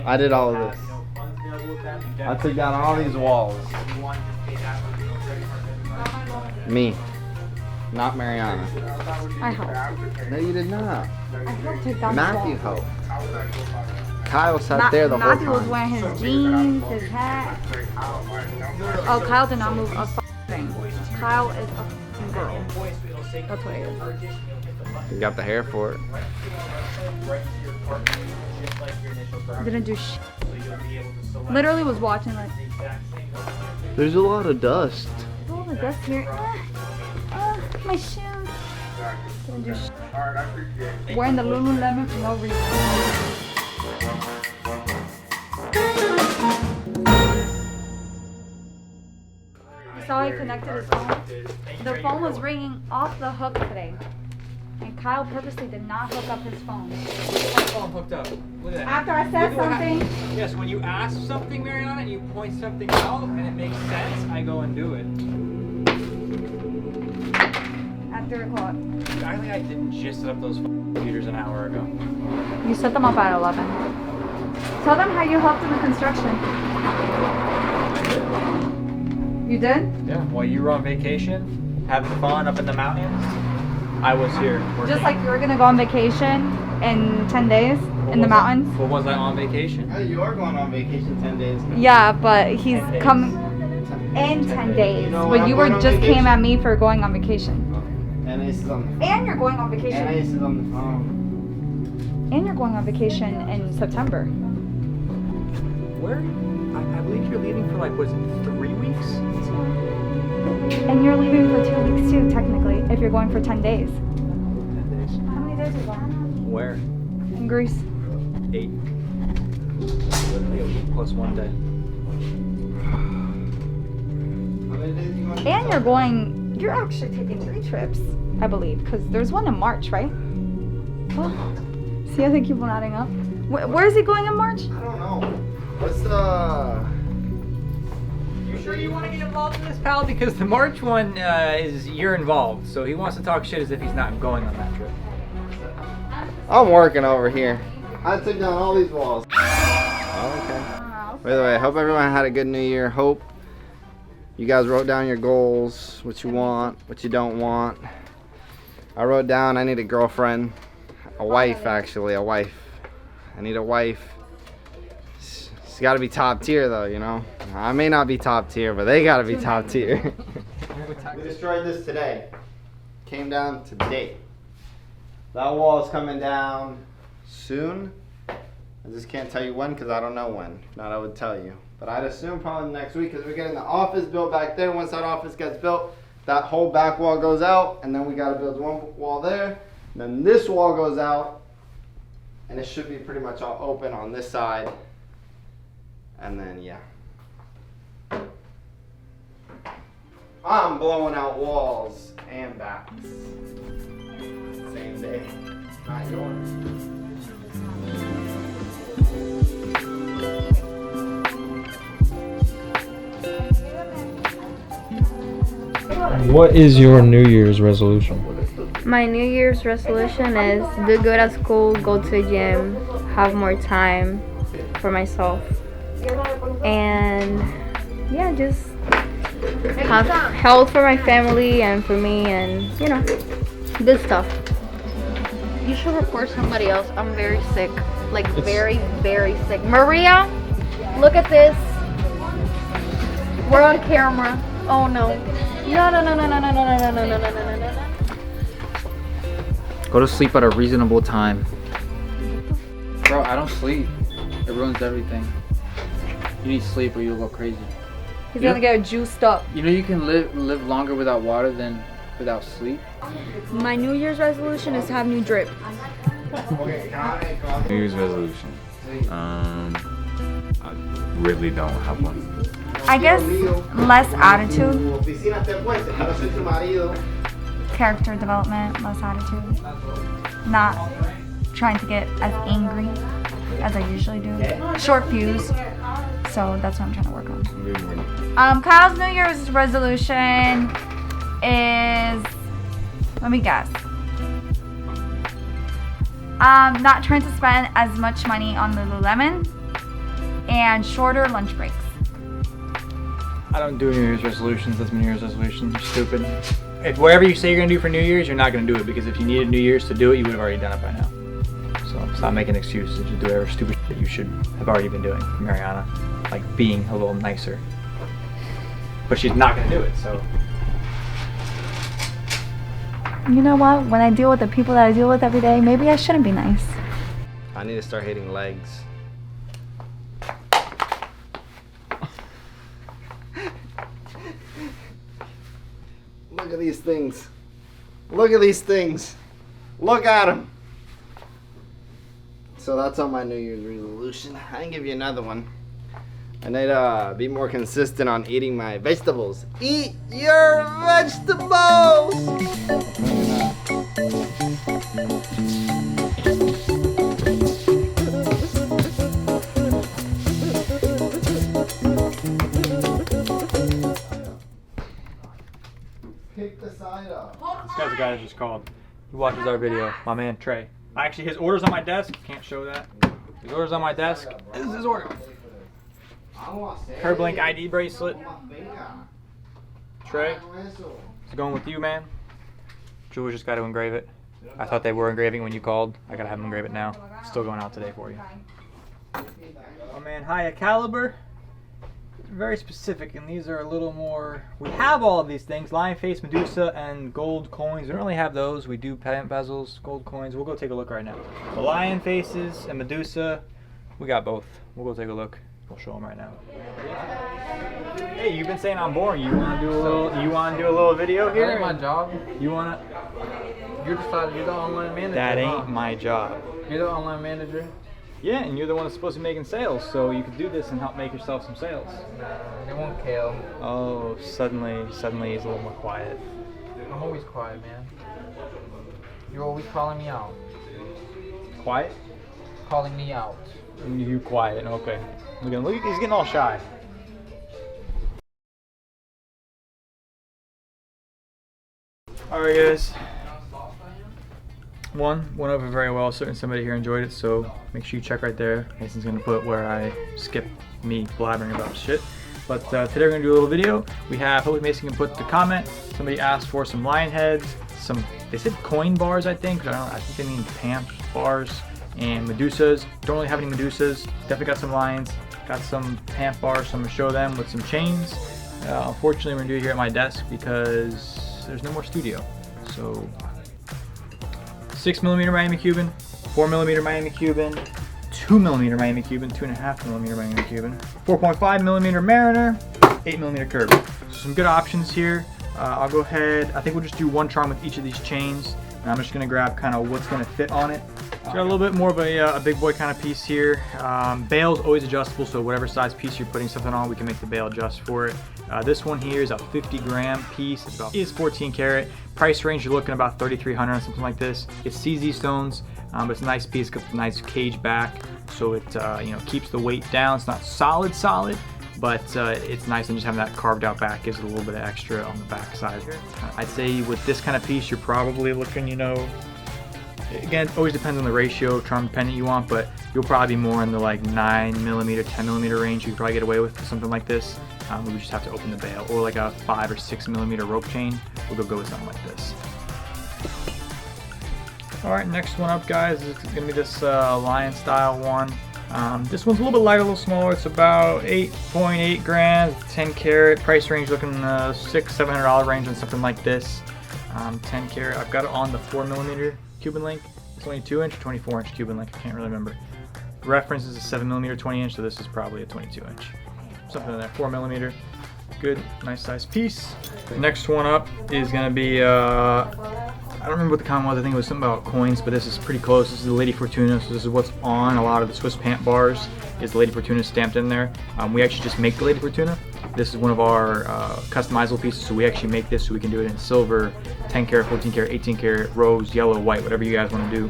I did all of this. I took down all these walls. Me. Not Mariana. I helped. No, you did not. I helped take down Matthew the wall. helped. Kyle sat there the whole Matthew was time. wearing his jeans, his hat. Oh, Kyle did not move a thing. Kyle is a girl. That's what he is. You got the hair for it. Didn't do shit. Literally was watching like. There's a lot of dust. Oh, the dust here. My shoes. Didn't do shit. Wearing the Lululemon for no reason. You saw he connected his phone. The phone was ringing off the hook today. And Kyle purposely did not hook up his phone. phone hooked up. Look at that. After I said something. Yes, when you ask something, Mariana, and you point something out and it makes sense, I go and do it. At 3 o'clock. I think I didn't just set up those computers an hour ago. You set them up at 11. Tell them how you helped in the construction. You did? Yeah, while you were on vacation, having fun up in the mountains, I was here working. Just like you were gonna go on vacation in 10 days in the mountains. Well, was I on vacation? Oh, you are going on vacation 10 days. Yeah, but he's 10 days. coming in 10 days. You know, But I'm you were going on just vacation. came at me for going on vacation. And Ace is on the phone. And you're going on vacation. And Ace is on the phone. And you're going on vacation in September. Where? I believe you're leaving for like, was it 3 weeks? And you're leaving for 2 weeks too, technically, if you're going for 10 days. 10 days. How many days are you going? Where? In Greece. 8. Literally a week plus 1 day. And you're actually taking 3 trips, I believe, because there's one in March, right? Oh, see, I think you've been adding up. Where is he going in March? I don't know. What's the... You sure you want to get involved in this, pal? Because the March one is you're involved, so he wants to talk shit as if he's not going on that trip. I'm working over here. I took down all these walls. Oh, okay. By the way, I hope everyone had a good New Year. Hope you guys wrote down your goals, what you want, what you don't want. I wrote down I need a girlfriend, a wife actually, a wife. I need a wife. She's got to be top tier though, you know. I may not be top tier, but they got to be top tier. We destroyed this today. Came down today. That wall is coming down soon. I just can't tell you when because I don't know when. If not, I would tell you. But I'd assume probably next week because we're getting the office built back there. Once that office gets built, that whole back wall goes out, and then we got to build one wall there. And then this wall goes out, and it should be pretty much all open on this side. And then, yeah. I'm blowing out walls and backs. Same day. Not yours. What is your New Year's resolution? My New Year's resolution is do good at school, go to a gym, have more time for myself, and yeah, just have health for my family and for me, and you know, good stuff. You should report somebody else. I'm very sick, like very, very sick. Maria, look at this. We're on camera. Oh no. No. Go to sleep at a reasonable time. Bro, I don't sleep. It ruins everything. You need sleep or you'll go crazy. He's gonna get juiced up. You know you can live longer without water than without sleep? My New Year's resolution is to have new drip. New Year's resolution. I really don't have one. I guess less attitude. Character development, less attitude. Not trying to get as angry as I usually do. Short fuse. So that's what I'm trying to work on. Kyle's New Year's resolution is, let me guess. Not trying to spend as much money on Lululemon and shorter lunch breaks. I don't do New Year's resolutions. That's my New Year's resolution. You're stupid. If whatever you say you're gonna do for New Year's, you're not gonna do it, because if you needed New Year's to do it, you would have already done it by now. So stop making excuses. Just do whatever stupid shit you should have already been doing, Mariana. Like being a little nicer. But she's not gonna do it, so. You know what? When I deal with the people that I deal with every day, maybe I shouldn't be nice. I need to start hitting legs. Look at these things. Look at these things. Look at them. So that's on my New Year's resolution. I can give you another one. I need to be more consistent on eating my vegetables. Eat your vegetables! Pick the side up. This guy's the guy that just called. He watches our video. My man Trey. Actually, his order's on my desk. Can't show that. His order's on my desk. This is his order. Curb Link ID bracelet. Trey, it's going with you, man. Jules just got to engrave it. I thought they were engraving when you called. I gotta have them engrave it now. Still going out today for you. Oh man, High Caliber. Very specific, and these are a little more. We have all of these things: lion face, Medusa, and gold coins. We don't really have those. We do pendant bezels, gold coins. We'll go take a look right now. The lion faces and Medusa, we got both. We'll go take a look. We'll show them right now. Hey, you've been saying I'm boring. You want to do a little? You want to do a little video here? That ain't my job. You want to? You're the online manager. That ain't my job. You're the online manager. Yeah, and you're the one that's supposed to be making sales, so you could do this and help make yourself some sales. They won't kill. Oh, suddenly he's a little more quiet. I'm always quiet, man. You're always calling me out. Quiet? Calling me out. You quiet, okay. Look at him, he's getting all shy. Alright guys. Went over very well. Certain somebody here enjoyed it, so make sure you check right there. Mason's gonna put where I skip me blabbering about shit. But today we're gonna do a little video. We have, hopefully Mason can put the comment. Somebody asked for some lion heads, they said coin bars, I think. I think they mean pamp bars, and Medusas. Don't really have any Medusas. Definitely got some lions. Got some pamp bars, so I'm gonna show them with some chains. Unfortunately, we're gonna do it here at my desk because there's no more studio. So 6mm Miami Cuban, 4mm Miami Cuban, 2mm Miami Cuban, 2.5mm Miami Cuban, 4.5mm Mariner, 8mm curb. So some good options here. I'll go ahead, I think we'll just do one charm with each of these chains. And I'm just gonna grab kind of what's gonna fit on it. So got a little bit more of a big boy kind of piece here. Bail's always adjustable, so whatever size piece you're putting something on, we can make the bail adjust for it. This one here is a 50-gram piece. It's 14 karat. Price range, you're looking about $3,300 or something like this. It's CZ stones, but it's a nice piece. Got a nice cage back, so it keeps the weight down. It's not solid, but it's nice, and just having that carved out back gives it a little bit of extra on the back side. I'd say with this kind of piece, you're probably looking, again, it always depends on the ratio, charm pendant you want, but you'll probably be more in the like 9mm, 10mm range. You could probably get away with something like this. We would just have to open the bail, or like a 5 or 6mm rope chain. We'll go with something like this. All right, next one up, guys, is gonna be this lion style one. This one's a little bit lighter, a little smaller. It's about 8.8 grams, 10 karat. Price range looking $600-700 range on something like this. 10 karat. I've got it on the 4mm Cuban link. 22-inch or 24-inch Cuban link. I can't really remember. Reference is a 7mm 20-inch, so this is probably a 22-inch. Something in there. 4mm. Good, nice size piece. The next one up is gonna be I don't remember what the comment was. I think it was something about coins, but this is pretty close. This is the Lady Fortuna, so this is what's on a lot of the Swiss pant bars. Is the Lady Fortuna stamped in there? We actually just make the Lady Fortuna. This is one of our customizable pieces, so we actually make this so we can do it in silver, 10 karat, 14 karat, 18 karat, rose, yellow, white, whatever you guys want to do.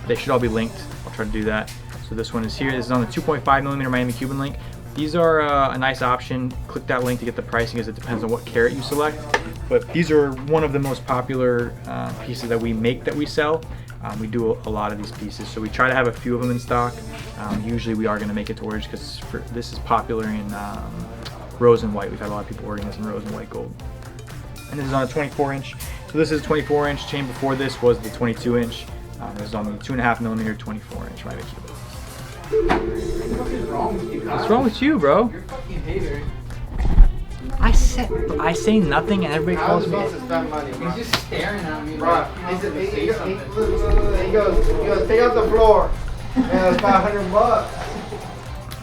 They should all be linked. I'll try to do that. So this one is here. This is on the 2.5mm Miami Cuban link. These are a nice option. Click that link to get the pricing, as it depends on what carat you select. But these are one of the most popular pieces that we make, that we sell. We do a lot of these pieces, so we try to have a few of them in stock. Usually we are going to make it to orders because this is popular in rose and white. We've had a lot of people ordering this in rose and white gold. And this is on a 24-inch. So this is a 24-inch chain. Before this was the 22-inch. This is on the 2.5 millimeter 24-inch Miami Cuban. What's wrong with you, bro? You're a fucking hater. I say nothing and everybody calls me. He's just staring at me. Bro, he goes, take out the floor. Man, it's $500.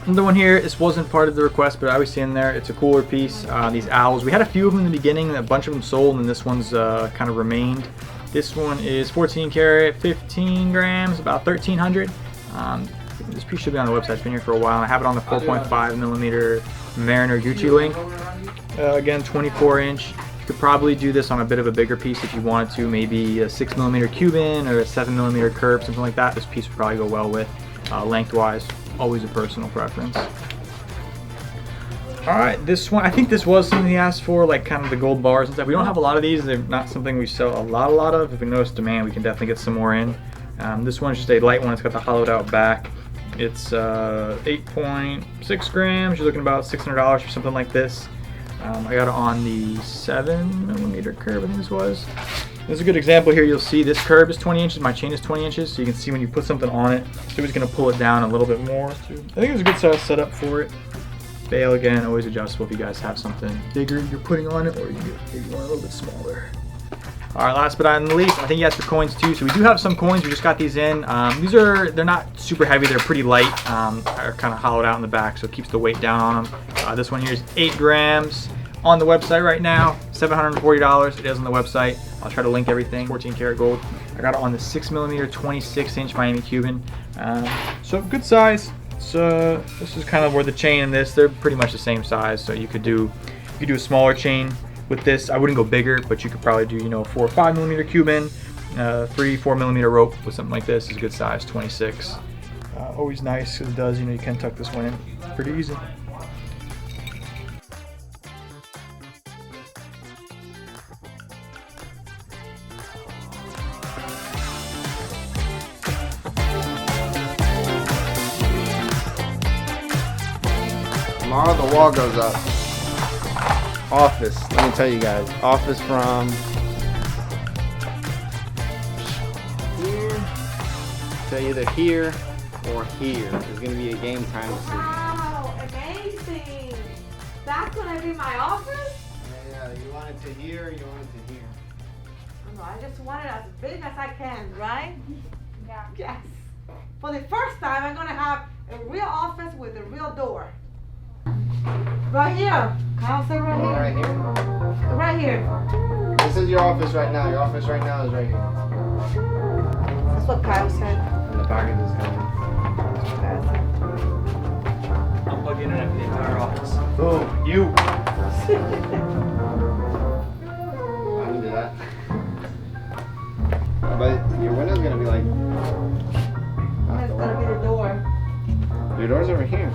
Another one here, this wasn't part of the request, but I was seeing there, it's a cooler piece. These owls, we had a few of them in the beginning, and a bunch of them sold, and this one's kind of remained. This one is 14 karat, 15 grams, about 1,300. This piece should be on the website. It's been here for a while. I have it on the 4.5 millimeter Mariner Gucci link. Again, 24-inch. You could probably do this on a bit of a bigger piece if you wanted to, maybe a 6 millimeter Cuban or a 7 millimeter curve, something like that. This piece would probably go well with. Lengthwise, always a personal preference. Alright, this one, I think this was something he asked for, like kind of the gold bars and stuff. We don't have a lot of these. They're not something we sell a lot of. If we notice demand, we can definitely get some more in. This one's just a light one. It's got the hollowed out back. It's 8.6 grams. You're looking about $600 for something like this. I got it on the 7 millimeter curve, I think this was. This is a good example here. You'll see this curve is 20 inches. My chain is 20 inches. So you can see when you put something on it, it's always going to pull it down a little bit more. I think it was a good size setup for it. Bail, again, always adjustable if you guys have something bigger you're putting on it, or you get maybe one a little bit smaller. Alright, last but not least, I think he asked for coins too. So we do have some coins. We just got these in. They're not super heavy. They're pretty light. Are kind of hollowed out in the back, so it keeps the weight down on them. This one here is 8 grams. On the website right now, $740. It is on the website. I'll try to link everything. 14 karat gold. I got it on the 6 millimeter 26-inch Miami Cuban. So good size. So this is kind of where the chain and this, they're pretty much the same size. So you could do a smaller chain with this. I wouldn't go bigger, but you could probably do, 4 or 5 millimeter Cuban, 3-4 millimeter rope with something like this. Is a good size, 26. Always nice because it does, you can tuck this one in pretty easy. Tomorrow the wall goes up. Office, let me tell you guys. Office from here to either here or here. There's gonna be a game time decision. Wow, amazing. That's gonna be my office? Yeah, you want it to here or you want it to here? No, I just want it as big as I can, right? Yeah. Yes. For the first time, I'm gonna have a real office with a real door. Right here. Kyle said right here. Right here? Right here. This is your office right now. Your office right now is right here. That's what Kyle said. And the package is coming. I'll plug in and the entire office. Boom. You. I can do that. But your window's gonna be like. That's gonna be the door. Your door's over here.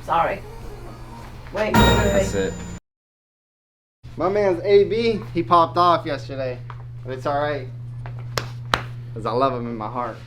Sorry. Wait. That's it. My man's AB, he popped off yesterday. But it's alright. Because I love him in my heart.